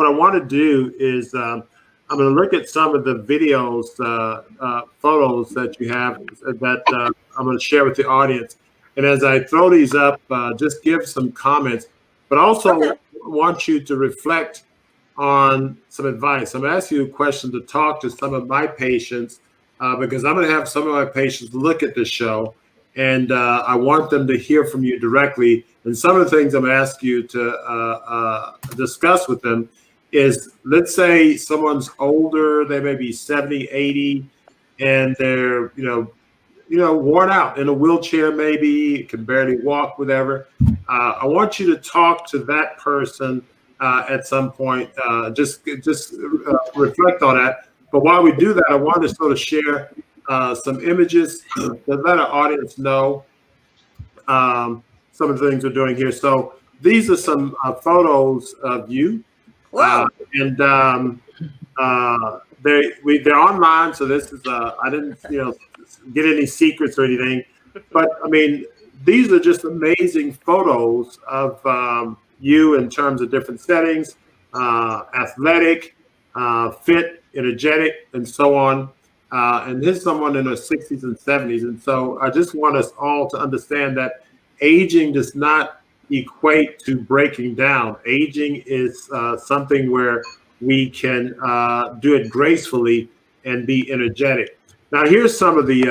what I want to do is I'm going to look at some of the videos, photos that you have that I'm going to share with the audience. And as I throw these up, just give some comments, but also want you to reflect on some advice. I'm going to ask you a question to talk to some of my patients because I'm going to have some of my patients look at the show, and I want them to hear from you directly. And some of the things I'm going to ask you to discuss with them is, let's say someone's older, they may be 70, 80, and they're, worn out in a wheelchair, maybe can barely walk, whatever. I want you to talk to that person at some point. Just reflect on that. But while we do that, I want to sort of share some images to let our audience know some of the things we're doing here. So these are some photos of you. And they're online, so this is I didn't get any secrets or anything, but I mean these are just amazing photos of you in terms of different settings, athletic, fit, energetic, and so on. And here's someone in their 60s and 70s, and so I just want us all to understand that aging does not equate to breaking down. Aging is something where we can do it gracefully and be energetic. Now, here's some of the,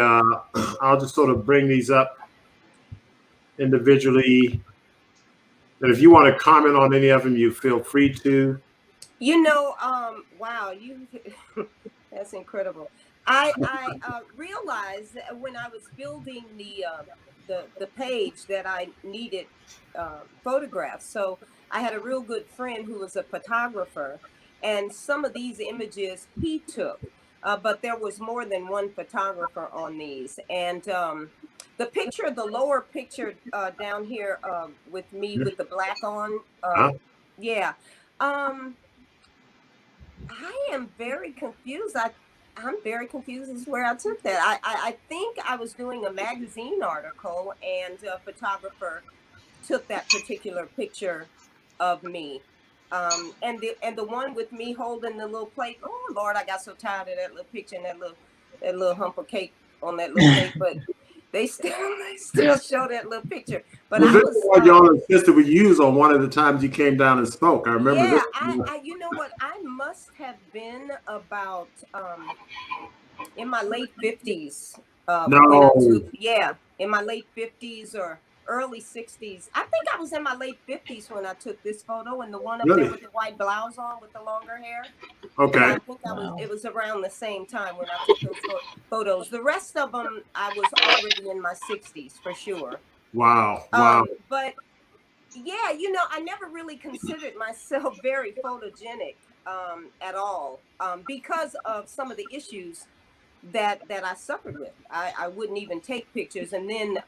I'll just sort of bring these up individually. And if you want to comment on any of them, you feel free to. Wow, that's incredible. I realized that when I was building the page that I needed photographs. So I had a real good friend who was a photographer, and some of these images he took, but there was more than one photographer on these. And the picture, the lower picture down here with me with the black on, yeah. I am very confused. I'm very confused as to where I took that. I think I was doing a magazine article, and a photographer took that particular picture of me. And the one with me holding the little plate. Oh Lord, I got so tired of that little picture and that little hump of cake on that little plate, but they still show that little picture. But well, this is what y'all insisted we use on one of the times you came down and spoke. I remember. Yeah, you know what? I must have been about in my late 50s. In my late 50s or early 60s. I think I was in my late 50s when I took this photo, and the one up there with the white blouse on with the longer hair. Okay. And I think it was around the same time when I took those photos. The rest of them, I was already in my 60s for sure. Wow. But yeah, I never really considered myself very photogenic at all because of some of the issues that I suffered with. I wouldn't even take pictures. And then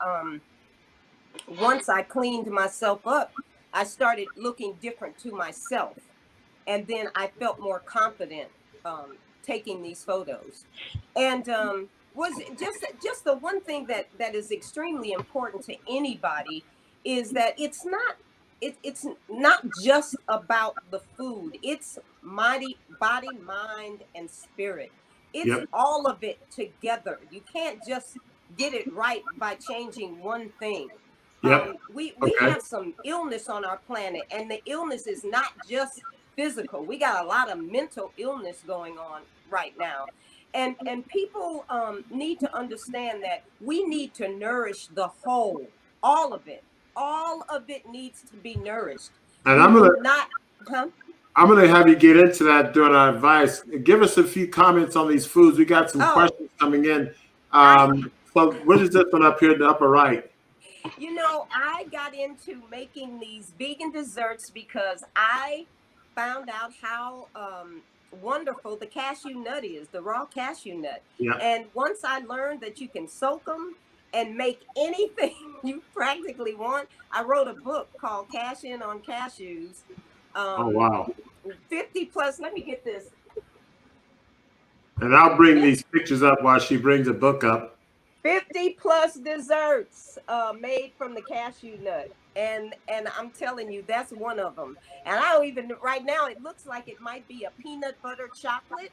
once I cleaned myself up, I started looking different to myself. And then I felt more confident taking these photos. And was just the one thing that is extremely important to anybody is that it's not just about the food. It's body, mind, and spirit. It's all of it together. You can't just get it right by changing one thing. We have some illness on our planet, and the illness is not just physical. We got a lot of mental illness going on right now. And people need to understand that we need to nourish the whole, all of it. All of it needs to be nourished. And I'm gonna have you get into that during our advice. Give us a few comments on these foods. We got some questions coming in. So what is this one up here in the upper right? I got into making these vegan desserts because I found out how wonderful the cashew nut is, the raw cashew nut. Yeah. And once I learned that you can soak them and make anything you practically want, I wrote a book called Cash In on Cashews. Oh, wow. 50 plus, let me get this. And I'll bring these pictures up while she brings a book up. 50 plus desserts made from the cashew nut. And I'm telling you, that's one of them. And I don't even, right now it looks like it might be a peanut butter chocolate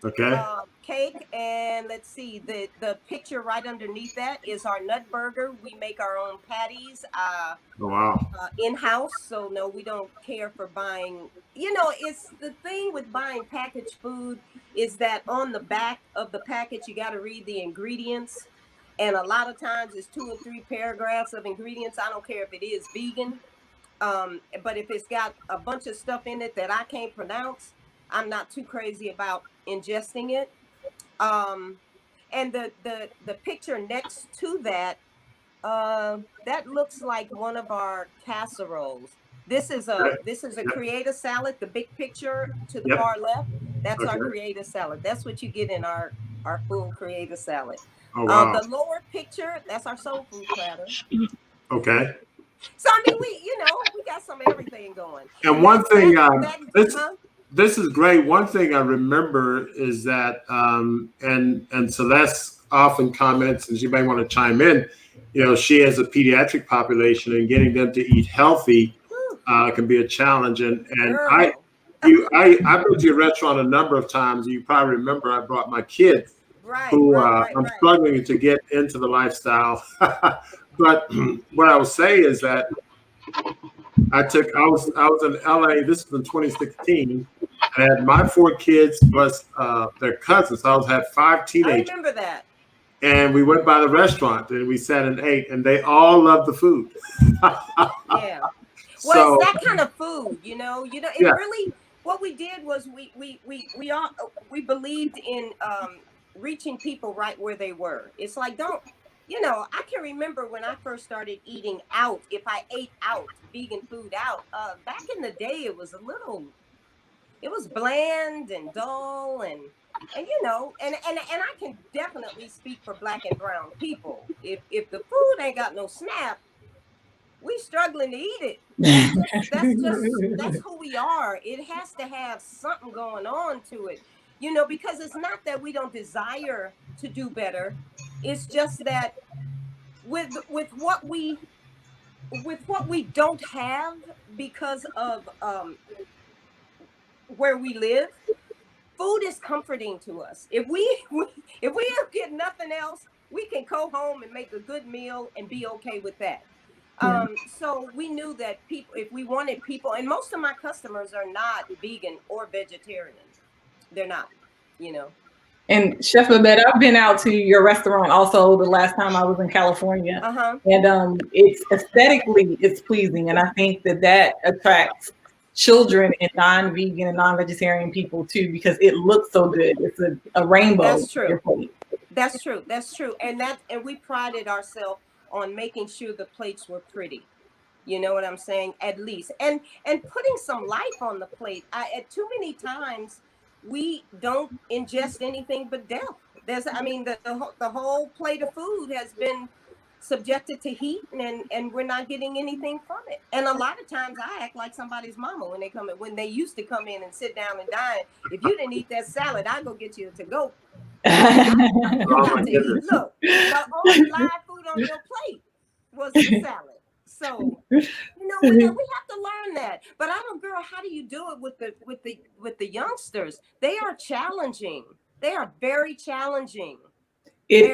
Okay. cake. And let's see, the picture right underneath that is our nut burger. We make our own patties Oh, wow. in-house, so no, we don't care for buying. It's the thing with buying packaged food is that on the back of the package you got to read the ingredients, and a lot of times it's 2 and 3 paragraphs of ingredients. I don't care if it is vegan, but if it's got a bunch of stuff in it that I can't pronounce, I'm not too crazy about ingesting it. um and the picture next to that, that looks like one of our casseroles. Okay. This is a Yep. creator salad. The big picture to the Yep. far left, that's our Okay. creator salad. That's what you get in our full creator salad. Oh, wow. The lower picture, that's our soul food platter. Okay. So I mean, we got some of everything going. And And one thing, that this huh? this is great. One thing I remember is that, and Celeste often comments, and she may want to chime in. She has a pediatric population, and getting them to eat healthy Whew, can be a challenge. And girl. I've been to your restaurant a number of times. You probably remember I brought my kids, Right, who right, right, I'm right. struggling to get into the lifestyle. But what I will say is that I was in LA. This was in 2016. I had my 4 kids plus their cousins. So I had 5 I teenagers, remember that. and we went by the restaurant and we sat and ate, and they all loved the food. Yeah. Well, it's So that kind of food, it yeah, really, what we did was we believed in reaching people right where they were. It's like, don't, I can remember when I first started eating out, if I ate out, vegan food out, back in the day, it was bland and dull, and I can definitely speak for black and brown people. If the food ain't got no snap, we struggling to eat it. That's who we are. It has to have something going on to it, because it's not that we don't desire to do better. It's just that with what we don't have because of where we live, food is comforting to us. If we don't get nothing else, we can go home and make a good meal and be okay with that. Yeah. So we knew that people, if we wanted people, and most of my customers are not vegan or vegetarian. They're not, you know. And Chef Babette, I've been out to your restaurant also the last time I was in California, Uh-huh. and it's aesthetically it's pleasing, and I think that attracts children and non-vegan and non-vegetarian people too because it looks so good. It's a rainbow. That's true. That's true. That's true. And we prided ourselves on making sure the plates were pretty. You know what I'm saying? At least, and putting some life on the plate. At too many times we don't ingest anything but death. I mean, the whole plate of food has been subjected to heat, and we're not getting anything from it. And a lot of times I act like somebody's mama when they used to come in and sit down and dine. If you didn't eat that salad, I'd go get you to go. You got to eat. Look, the only live food on your plate was the salad. So we have to learn that. But I don't, girl, how do you do it with the youngsters? They are challenging. They are very challenging. It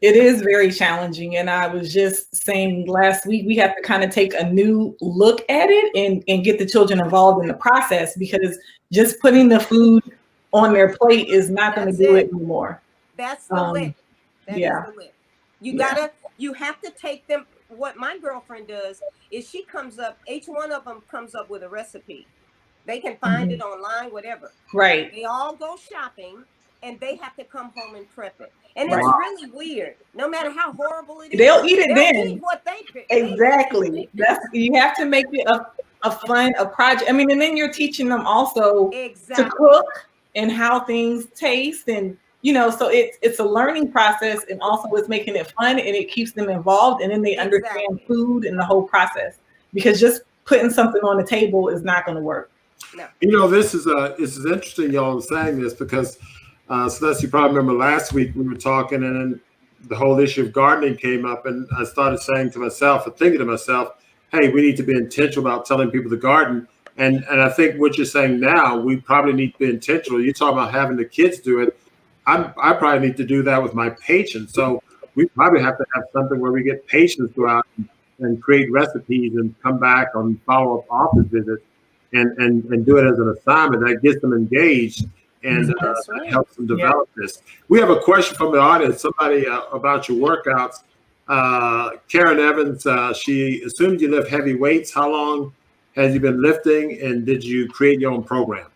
is very challenging. And I was just saying last week, we have to kind of take a new look at it and get the children involved in the process, because just putting the food on their plate is not going to do it anymore. That's the lick. That is the lick. You have to take them. What my girlfriend does is each one of them comes up with a recipe. They can find it online, whatever. Right. They all go shopping and they have to come home and prep it. And it's really weird. No matter how horrible it is, they'll eat it then. Eat what they pick. Exactly. You have to make it a fun project. I mean, and then you're teaching them also to cook and how things taste, and so it's a learning process, and also it's making it fun, and it keeps them involved, and then they understand food and the whole process, because just putting something on the table is not going to work. No. This is interesting, y'all saying this, because Celeste, you probably remember last week we were talking, and then the whole issue of gardening came up, and I started saying to myself and thinking to myself, hey, we need to be intentional about telling people the garden. And I think what you're saying now, we probably need to be intentional. You're talking about having the kids do it. I probably need to do that with my patients. So we probably have to have something where we get patients go out and create recipes and come back on follow-up office visits and do it as an assignment that gets them engaged and That's right. helps them develop this. We have a question from the audience, somebody about your workouts. Karen Evans, she assumed you lift heavy weights. How long has you been lifting, and did you create your own program?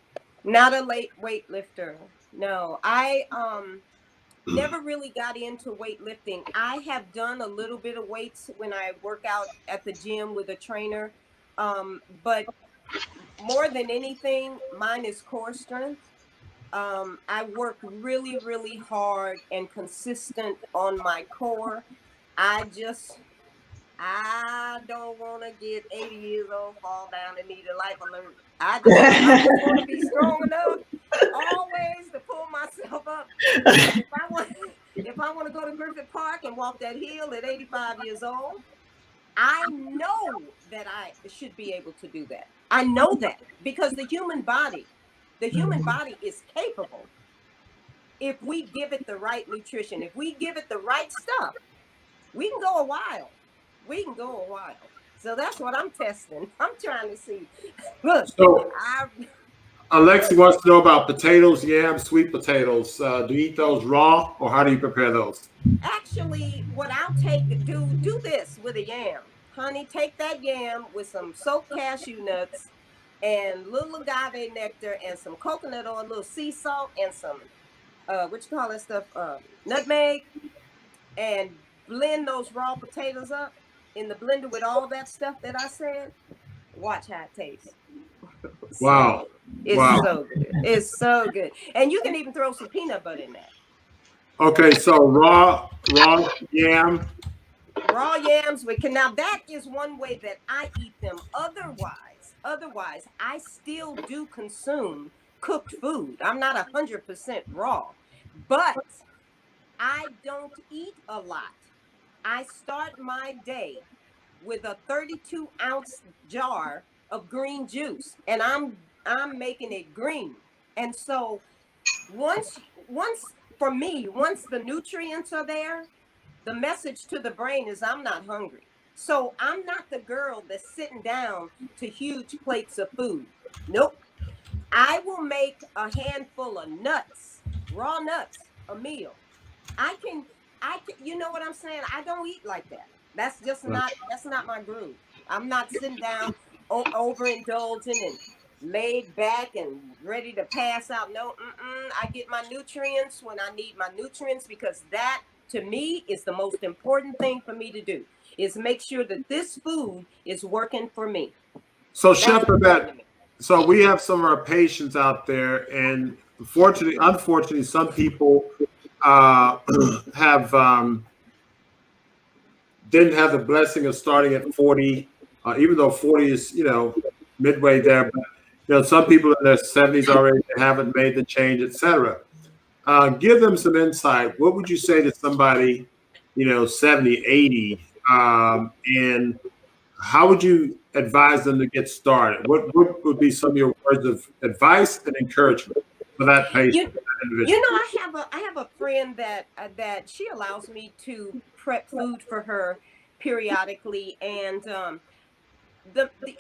Not a late weightlifter. No, I never really got into weightlifting. I have done a little bit of weights when I work out at the gym with a trainer, but more than anything, mine is core strength. I work really, really hard and consistent on my core. I don't want to get 80 years old, fall down, and need a life alert. I just want to be strong enough always to pull myself up. If I want to go to Griffith Park and walk that hill at 85 years old, I know that I should be able to do that. I know that because the human body is capable if we give it the right nutrition, if we give it the right stuff, we can go a while. We can go a while. So that's what I'm testing. I'm trying to see. Look, So Alexi wants to know about potatoes, yams, sweet potatoes. Do you eat those raw, or how do you prepare those? Actually, what I'll do this with a yam. Honey, take that yam with some soaked cashew nuts and little agave nectar and some coconut oil, a little sea salt and some what you call that stuff? Nutmeg, and blend those raw potatoes up in the blender with all that stuff that I said. Watch how it tastes. Wow. It's so good. It's so good. And you can even throw some peanut butter in that. Okay, so raw yam. Raw yams now that is one way that I eat them. Otherwise, I still do consume cooked food. I'm not 100% raw, but I don't eat a lot. I start my day with a 32-ounce jar of green juice, and I'm making it green. And so once for me, once the nutrients are there, the message to the brain is I'm not hungry. So I'm not the girl that's sitting down to huge plates of food. Nope. I will make a handful of nuts, raw nuts, a meal. I can, you know what I'm saying? I don't eat like that. That's not my groove. I'm not sitting down overindulging and laid back and ready to pass out. No, I get my nutrients when I need my nutrients, because that to me is the most important thing for me to do, is make sure that this food is working for me. So Chef Babette, so we have some of our patients out there, and unfortunately, some people have didn't have the blessing of starting at 40, even though 40 is midway there. But some people in their 70s already haven't made the change, etc. Give them some insight. What would you say to somebody, 70, 80, and how would you advise them to get started? What would be some of your words of advice and encouragement for that patient? I have a friend that she allows me to prep food for her periodically, and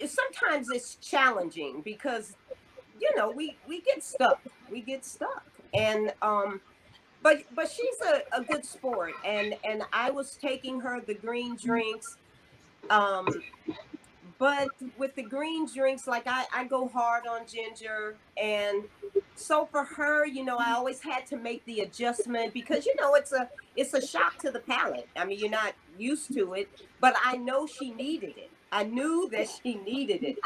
sometimes it's challenging because we get stuck, and but she's a good sport, and I was taking her the green drinks. But with the green drinks, like I go hard on ginger. And so for her, I always had to make the adjustment because, it's a shock to the palate. I mean, you're not used to it, but I know she needed it. I knew that she needed it.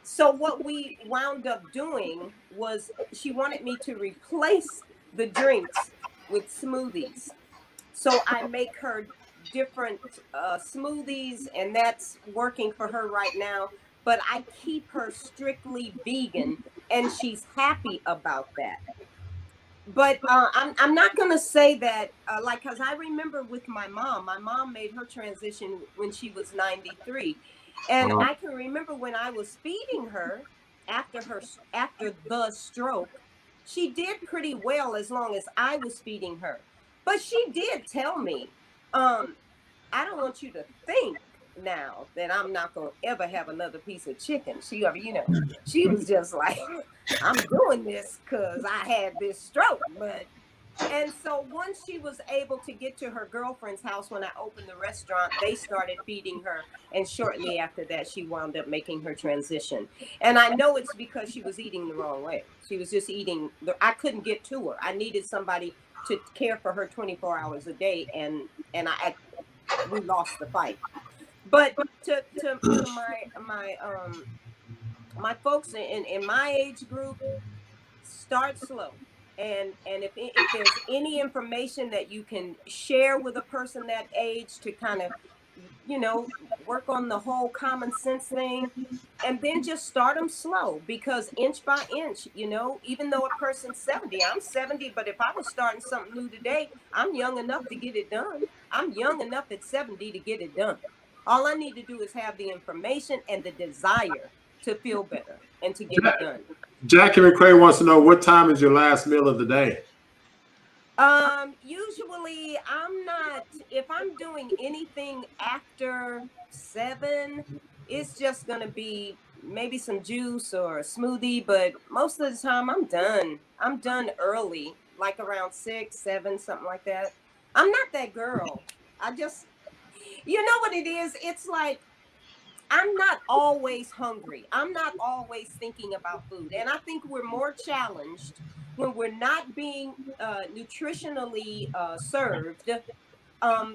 So what we wound up doing was she wanted me to replace the drinks with smoothies. So I make her different smoothies, and that's working for her right now. But I keep her strictly vegan, and she's happy about that. But I'm not gonna say that because I remember with my mom made her transition when she was 93, And I can remember when I was feeding her after the stroke, she did pretty well as long as I was feeding her. But she did tell me, I don't want you to think now that I'm not going to ever have another piece of chicken. She was just like, I'm doing this because I had this stroke. And so once she was able to get to her girlfriend's house when I opened the restaurant, they started feeding her. And shortly after that, she wound up making her transition. And I know it's because she was eating the wrong way. She was just eating. I couldn't get to her. I needed somebody to care for her 24 hours a day. And we lost the fight. But to my folks in my age group, start slow. And if there's any information that you can share with a person that age to kind of, work on the whole common sense thing, and then just start them slow, because inch by inch, even though a person's 70, I'm 70, but if I was starting something new today, I'm young enough to get it done. I'm young enough at 70 to get it done. All I need to do is have the information and the desire to feel better and to get it done. Jackie McCray wants to know, what time is your last meal of the day? Usually if I'm doing anything after 7, it's just gonna be maybe some juice or a smoothie, but most of the time I'm done early, like around 6, 7, something like that. I'm not that girl. I just, you know what it is? It's like, I'm not always hungry. I'm not always thinking about food. And I think we're more challenged when we're not being nutritionally served.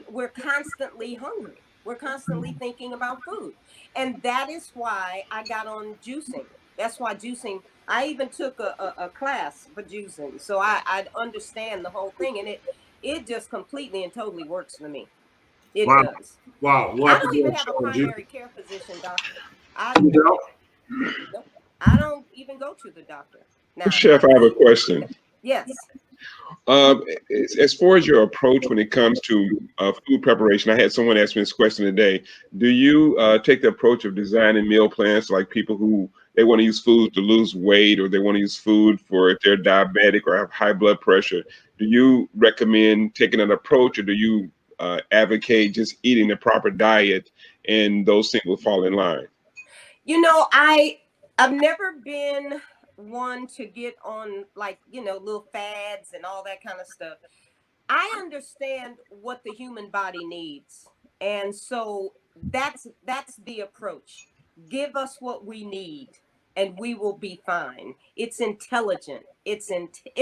We're constantly hungry. We're constantly thinking about food. And that is why I got on juicing. That's why juicing, I even took a class for juicing. So I understand the whole thing. And it just completely and totally works for me. It does. Wow. I don't even have a primary care physician, doctor. I don't even go to the doctor. Now, Chef, I have a question. Yes. As far as your approach when it comes to food preparation, I had someone ask me this question today. Do you take the approach of designing meal plans, like people who they want to use food to lose weight, or they want to use food for if they're diabetic or have high blood pressure? Do you recommend taking an approach, or do you advocate just eating the proper diet and those things will fall in line? I've never been one to get on, like, little fads and all that kind of stuff. I understand what the human body needs. And so that's the approach. Give us what we need and we will be fine. It's intelligent. It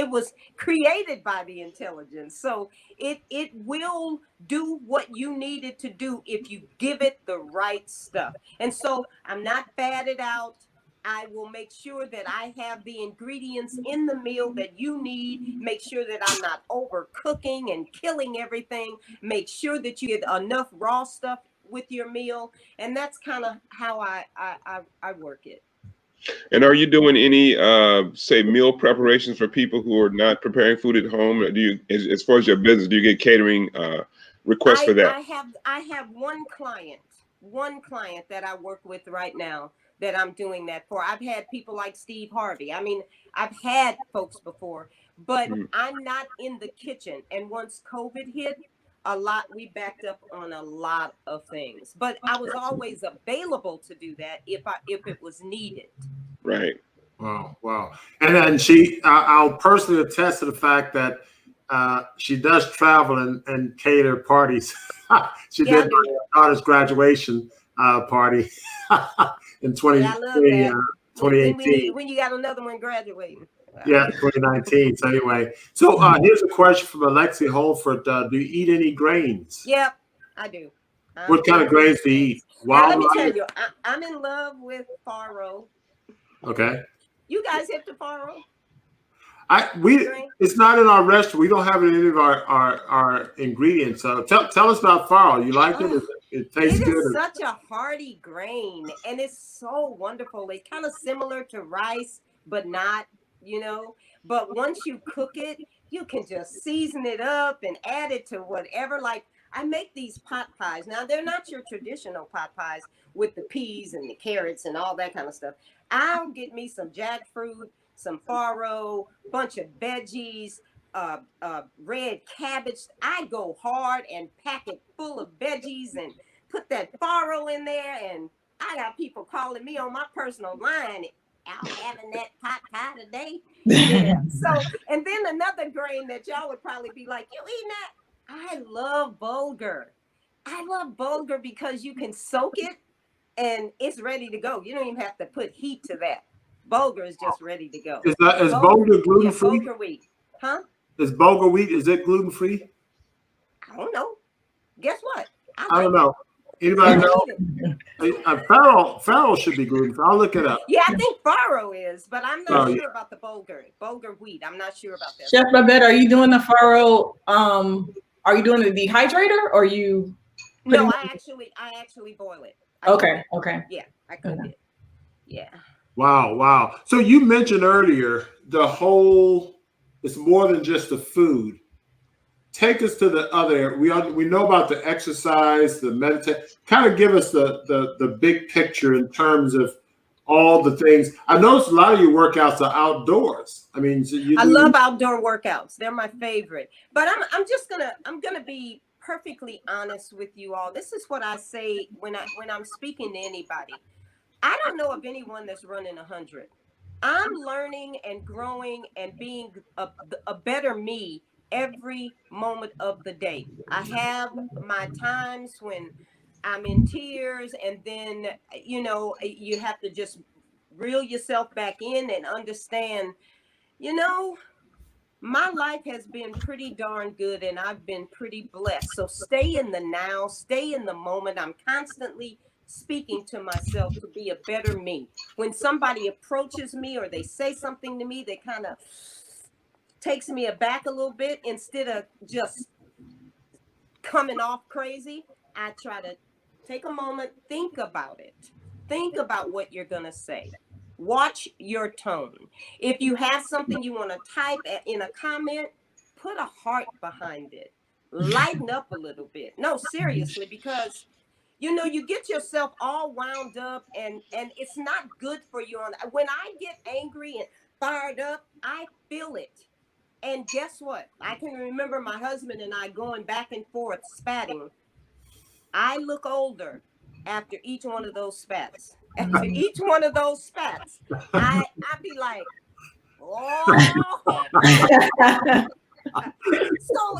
was created by the intelligence. So it will do what you need it to do if you give it the right stuff. And so I'm not fatted out. I will make sure that I have the ingredients in the meal that you need. Make sure that I'm not overcooking and killing everything. Make sure that you get enough raw stuff with your meal. And that's kind of how I work it. And are you doing any, say, meal preparations for people who are not preparing food at home? Do you, as far as your business, do you get catering requests for that? I have one client that I work with right now that I'm doing that for. I've had people like Steve Harvey. I mean, I've had folks before, but I'm not in the kitchen. And once COVID hit, we backed up on a lot of things. But I was always available to do that if it was needed. Right. Wow. And then I'll personally attest to the fact that she does travel and cater parties. She did my daughter's graduation party in 2018. When you got another one graduating. Yeah, 2019. So anyway, here's a question from Alexi Holford. Do you eat any grains? Yep, I do. What kind of grains do you eat? Now, let me tell you, I'm in love with farro. Okay. You guys hip to farro? It's not in our restaurant. We don't have it in any of our ingredients. So tell us about farro. You like it? It tastes good. It is such a hearty grain, and it's so wonderful. It's kind of similar to rice, but not, But once you cook it, You can just season it up and add it to whatever. Like, I make these pot pies. Now, they're not your traditional pot pies with the peas and the carrots and all that kind of stuff. I'll get me some jackfruit, some farro, bunch of veggies, red cabbage. I go hard and pack it full of veggies and put that farro in there. And I got people calling me on my personal line, out having that pot pie today. Yeah. So, and then another grain that y'all would probably be like, you eating that? I love bulgur. I love bulgur because you can soak it and it's ready to go. You don't even have to put heat to that. Bulgur is just ready to go. Is bulgur gluten free? Bulgur wheat, huh? Is bulgur wheat, is it gluten free? I don't know. Guess what? I don't know. Anybody know? Farro should be gluten free. I'll look it up. Yeah, I think farro is, but I'm not sure about the bulgur wheat. I'm not sure about that. Chef Babette, are you doing the farro? Are you doing the dehydrator, or you? No, I actually boil it. Okay. Yeah, I cook it. Yeah. Wow. So you mentioned earlier it's more than just the food. Take us to the other. We know about the exercise, the meditation. Kind of give us the big picture in terms of all the things. I noticed a lot of your workouts are outdoors. I mean, I love outdoor workouts. They're my favorite. But I'm gonna be perfectly honest with you all. This is what I say when I'm speaking to anybody. I don't know of anyone that's running 100. I'm learning and growing and being a better me every moment of the day. I have my times when I'm in tears, and then, you have to just reel yourself back in and understand, my life has been pretty darn good and I've been pretty blessed. So stay in the now, stay in the moment. I'm constantly speaking to myself to be a better me. When somebody approaches me or they say something to me that kind of takes me aback a little bit, instead of just coming off crazy, I try to take a moment, think about it. Think about what you're going to say. Watch your tone. If you have something you want to type in a comment, put a heart behind it. Lighten up a little bit. No, seriously, because you get yourself all wound up, and it's not good for you. When I get angry and fired up, I feel it. And guess what? I can remember my husband and I going back and forth spatting. I look older after each one of those spats. After each one of those spats, I be like, oh. So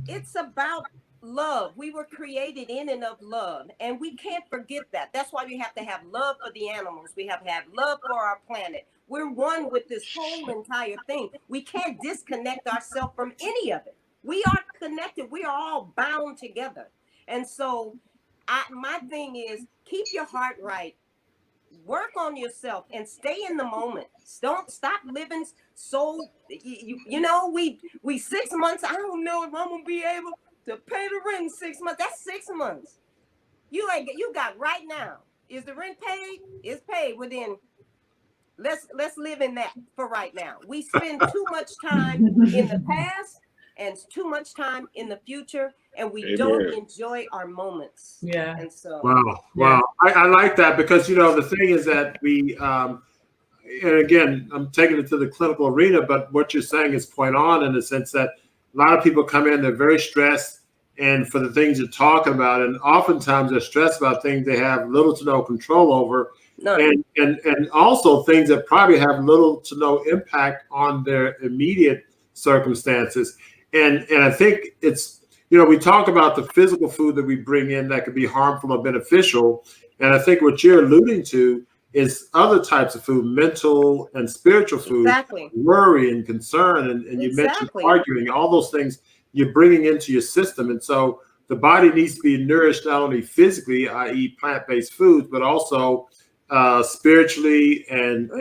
it's about love. We were created in and of love, and we can't forget that. That's why we have to have love for the animals. We have to have love for our planet. We're one with this whole entire thing. We can't disconnect ourselves from any of it. We are connected. We are all bound together. And so my thing is, keep your heart right. Work on yourself and stay in the moment. Don't stop living so, we 6 months. I don't know if I'm going to be able to pay the rent in 6 months. That's 6 months. You got right now. Is the rent paid? It's paid within. Let's live in that for right now. We spend too much time in the past and too much time in the future, and we don't enjoy our moments. Yeah. And so wow. I like that, because the thing is that we and again, I'm taking it to the clinical arena, but what you're saying is point on, in the sense that a lot of people come in, they're very stressed, and for the things you're talking about, and oftentimes they're stressed about things they have little to no control over. And also things that probably have little to no impact on their immediate circumstances. And I think it's, we talk about the physical food that we bring in that could be harmful or beneficial. And I think what you're alluding to is other types of food, mental and spiritual food, worry and concern. And you mentioned arguing, all those things you're bringing into your system. And so the body needs to be nourished not only physically, i.e. plant-based foods, but also spiritually and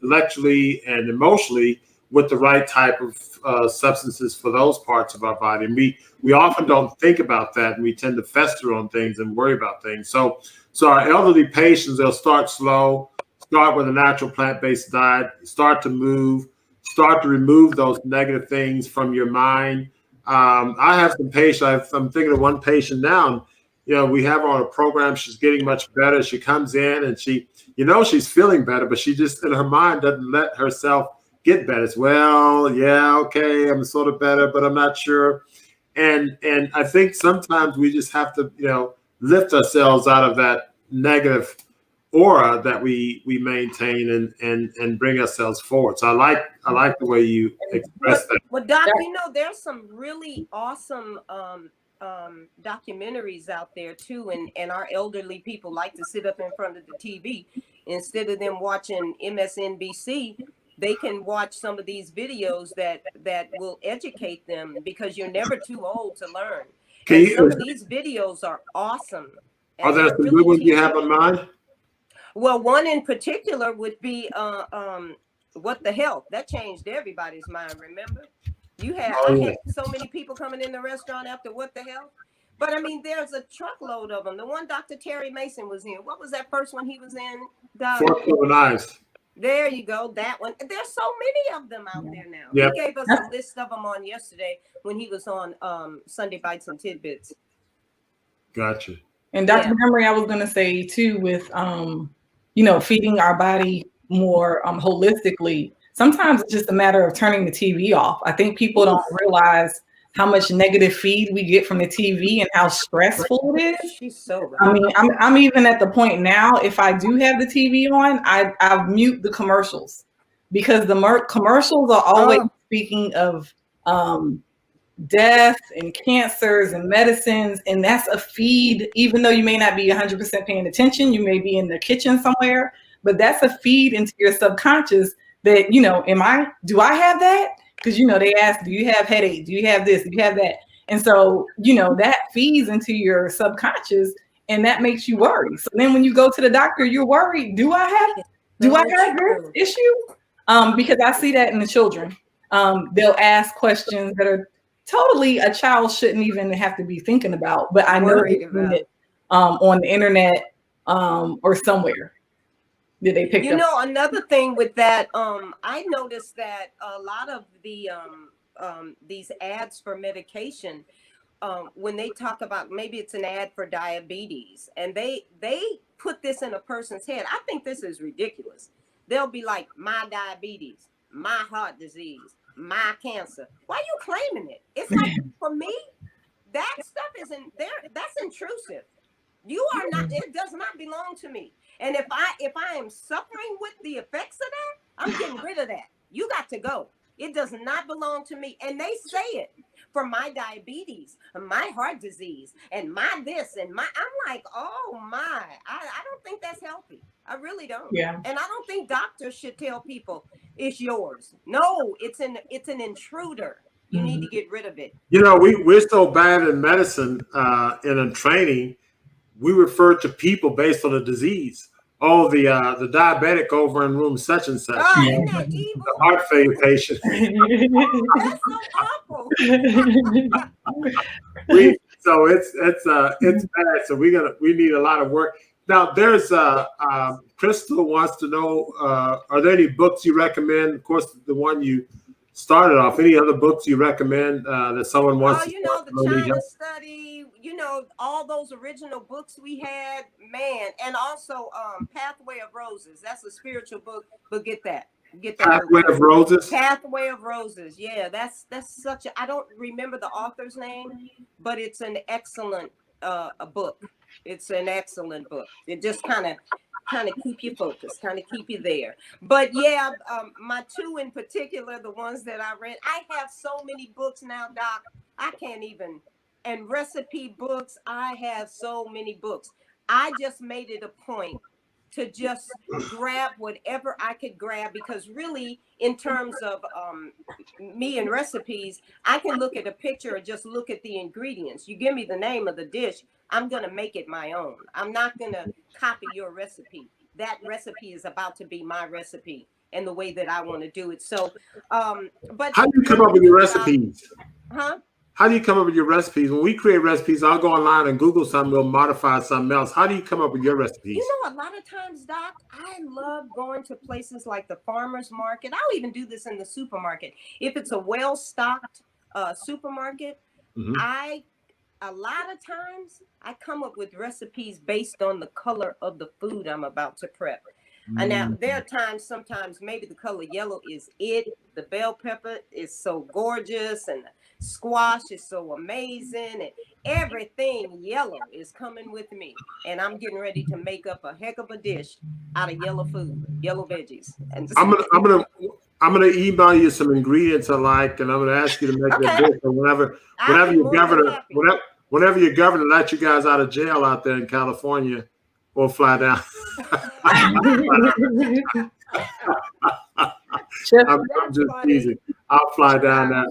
intellectually and emotionally, with the right type of substances for those parts of our body. And we often don't think about that, and we tend to fester on things and worry about things. So our elderly patients, they'll start slow, start with a natural plant-based diet, start to move, start to remove those negative things from your mind. I have some patients. I'm thinking of one patient now. We have her on a program. She's getting much better. She comes in and she's feeling better, but she just in her mind doesn't let herself get better. It's, well, yeah, okay, I'm sort of better, but I'm not sure. And I think sometimes we just have to, lift ourselves out of that negative aura that we maintain and bring ourselves forward. So I like the way you express that. Well, Doc, there's some really awesome documentaries out there too, and our elderly people like to sit up in front of the TV instead of them watching MSNBC. They can watch some of these videos that will educate them, because you're never too old to learn. Some of these videos are awesome. Are there some good ones you have in mind? Well, one in particular would be What the Health. That changed everybody's mind, remember? I had so many people coming in the restaurant after What the Health. But I mean, there's a truckload of them. The one Dr. Terry Mason was in. What was that first one he was in? Forks Over Knives. There you go. That one. There's so many of them out there now. Yep. He gave us a list of them on yesterday when he was on Sunday Bites and Tidbits. Gotcha. And Dr. Montgomery, I was going to say too, with feeding our body more holistically. Sometimes it's just a matter of turning the TV off. I think people don't realize how much negative feed we get from the TV and how stressful it is. She's so right. I mean, I'm even at the point now, if I do have the TV on, I mute the commercials, because the commercials are always speaking of death and cancers and medicines. And that's a feed, even though you may not be 100% paying attention, you may be in the kitchen somewhere, but that's a feed into your subconscious that, do I have that? Because, they ask, do you have headache? Do you have this? Do you have that? And so, that feeds into your subconscious, and that makes you worry. So then when you go to the doctor, you're worried. Do I have this issue? Because I see that in the children. They'll ask questions that are totally a child shouldn't even have to be thinking about, but I know it on the internet or somewhere. Did they pick up? Another thing with that, I noticed that a lot of the these ads for medication, when they talk about, maybe it's an ad for diabetes, and they put this in a person's head. I think this is ridiculous. They'll be like, my diabetes, my heart disease, my cancer. Why are you claiming it? It's like, for me, that stuff isn't there. That's intrusive. You are not, it does not belong to me. And if I am suffering with the effects of that, I'm getting rid of that. You got to go. It does not belong to me. And they say it for my diabetes, my heart disease, and my this and my, I'm like, oh my, I don't think that's healthy. I really don't. Yeah. And I don't think doctors should tell people it's yours. No, it's an intruder. You need to get rid of it. We're so bad in medicine and in training. We refer to people based on a disease. Oh, the diabetic over in room such and such. Oh, isn't that evil? The heart failure patient. That's so awful. So it's bad. So we need a lot of work. Now there's Crystal wants to know, are there any books you recommend? Of course, the one you started off. Any other books you recommend that someone wants to start? The China Study, all those original books we had, man. And also Pathway of Roses. That's a spiritual book, but get that. Pathway of Roses. Pathway of Roses. Yeah, that's such a, I don't remember the author's name, but it's an excellent a book. It's an excellent book. It just kind of keep you focused, kind of keep you there. But yeah, my two in particular, the ones that I read, I have so many books now, Doc, I can't even, and recipe books, I have so many books. I just made it a point to just grab whatever I could grab, because really, in terms of me and recipes, I can look at a picture or just look at the ingredients. You give me the name of the dish, I'm going to make it my own. I'm not going to copy your recipe. That recipe is about to be my recipe and the way that I want to do it. So, but how do you come up with your recipes? Huh? How do you come up with your recipes? When we create recipes, I'll go online and Google something, we'll modify something else. How do you come up with your recipes? You know, a lot of times, Doc, I love going to places like the farmer's market. I'll even do this in the supermarket. If it's a well-stocked supermarket, Mm-hmm. a lot of times I come up with recipes based on the color of the food I'm about to prep. And now there are times, sometimes maybe the color yellow is it. The bell pepper is so gorgeous, and the squash is so amazing, and everything yellow is coming with me. And I'm getting ready to make up a heck of a dish out of yellow food, yellow veggies. And I'm gonna email you some ingredients I like, and I'm gonna ask you to make that dish. And whenever your governor lets you guys out of jail out there in California, we'll fly down. I'm just teasing. I'll fly down there.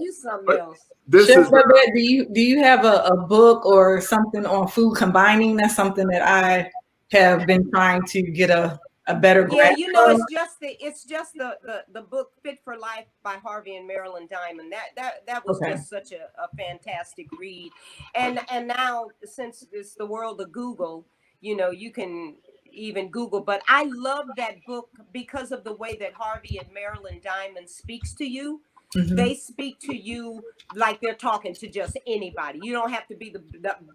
Chef Babette, do you have a book or something on food combining? That's something that I have been trying to get a better grasp. Yeah, you know, it's just the book Fit for Life by Harvey and Marilyn Diamond. That was just such a fantastic read. And now, since it's the world of Google, you know, you can even Google, but I love that book because of the way that Harvey and Marilyn Diamond speaks to you. Mm-hmm. They speak to you like they're talking to just anybody. You don't have to be the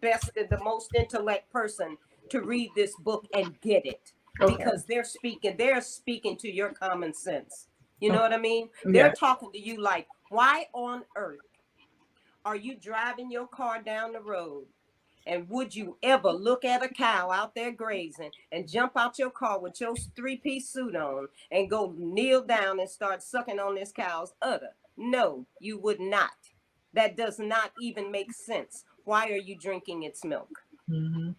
best, the most intellect person to read this book and get it, because they're speaking to your common sense. You know what I mean? They're talking to you like, why on earth are you driving your car down the road? And would you ever look at a cow out there grazing and jump out your car with your 3-piece suit on and go kneel down and start sucking on this cow's udder? No, you would not. That does not even make sense. Why are you drinking its milk? Mm-hmm.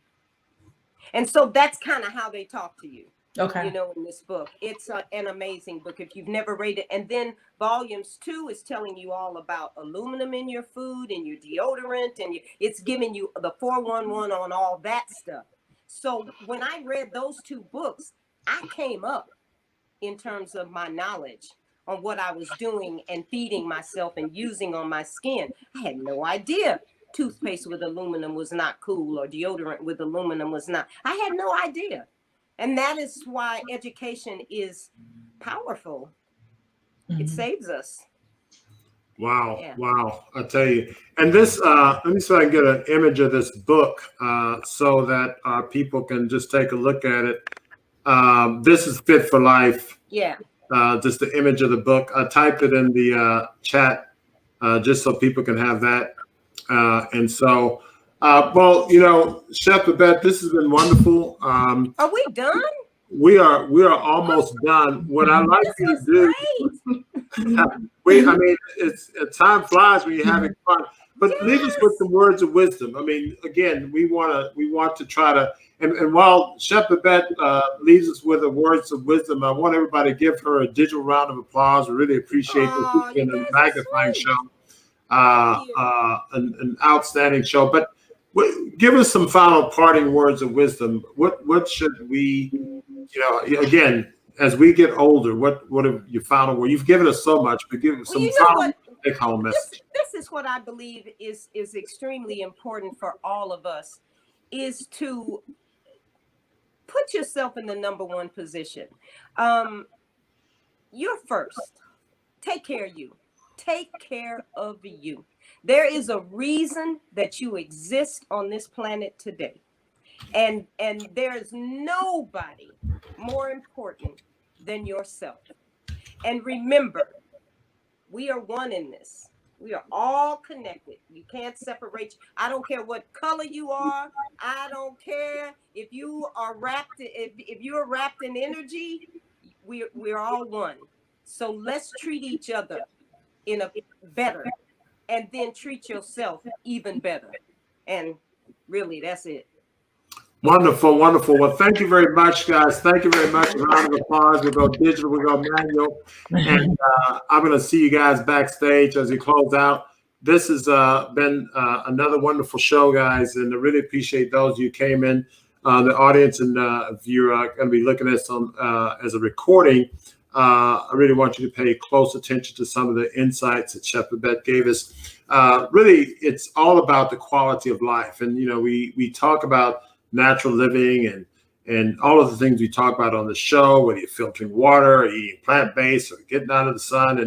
And so that's kind of how they talk to you. Okay. You know, in this book, it's an amazing book if you've never read it. And then volumes 2 is telling you all about aluminum in your food and your deodorant, and it's giving you the 411 on all that stuff. So when I read those 2 books, I came up in terms of my knowledge on what I was doing and feeding myself and using on my skin. I had no idea toothpaste with aluminum was not cool or deodorant with aluminum was not. I had no idea. And that is why education is powerful. Mm-hmm. It saves us. Wow. Yeah. Wow. I tell you. And this, let me see if I can get an image of this book so that people can just take a look at it. This is Fit for Life. Yeah. Just the image of the book. I typed it in the chat just so people can have that. And so, well, you know, Chef Babette, this has been wonderful. Are we done? We are almost done. What I like you to do, I mean, time flies when you're having fun. But leave us with some words of wisdom. I mean, again, we want to try to, and while Chef Babette leaves us with the words of wisdom, I want everybody to give her a digital round of applause. We really appreciate this. It's been a magnifying show, an outstanding show. But give us some final parting words of wisdom. What should we, you know, again, as we get older, what have you found? Where you've given us so much, but give us some final take-home message. This is what I believe is extremely important for all of us, is to put yourself in the number one position. You're first. Take care of you. Take care of you. There is a reason that you exist on this planet today. And there's nobody more important than yourself. And remember, we are one in this. We are all connected. You can't separate. I don't care what color you are. I don't care if you are wrapped. If you are wrapped in energy, we're all one. So let's treat each other in a better, and then treat yourself even better. And really, that's it. Wonderful, wonderful. Well, thank you very much, guys. Thank you very much. A round of applause. We'll go digital, we'll go manual. And I'm going to see you guys backstage as we close out. This has been another wonderful show, guys. And I really appreciate those of you who came in, the audience. And if you're going to be looking at some as a recording, I really want you to pay close attention to some of the insights that Chef Babette gave us. Really, it's all about the quality of life. And, we talk about natural living and all of the things we talk about on the show, whether you're filtering water or eating plant-based or getting out of the sun.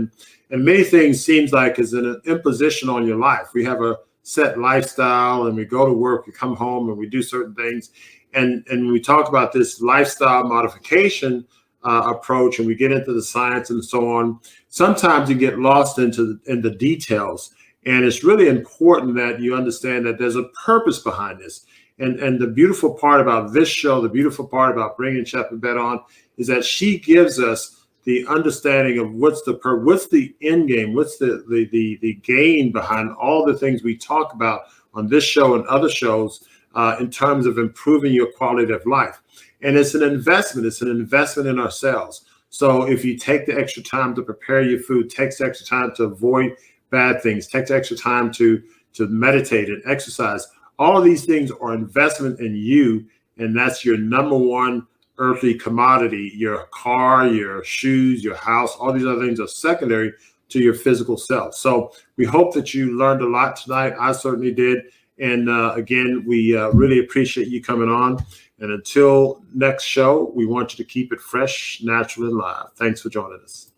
And many things seems like is an imposition on your life. We have a set lifestyle and we go to work, we come home and we do certain things. And we talk about this lifestyle modification approach, and we get into the science and so on. Sometimes you get lost in the details, and it's really important that you understand that there's a purpose behind this. And the beautiful part about this show, the beautiful part about bringing Chef Babette on, is that she gives us the understanding of what's the end game, what's the gain behind all the things we talk about on this show and other shows in terms of improving your quality of life. And it's an investment. It's an investment in ourselves. So if you take the extra time to prepare your food, takes the extra time to avoid bad things, takes the extra time to meditate and exercise, all of these things are investment in you. And that's your number one earthly commodity. Your car, your shoes, your house, all these other things are secondary to your physical self. So we hope that you learned a lot tonight. I certainly did. And again, we really appreciate you coming on. And until next show, we want you to keep it fresh, natural, and live. Thanks for joining us.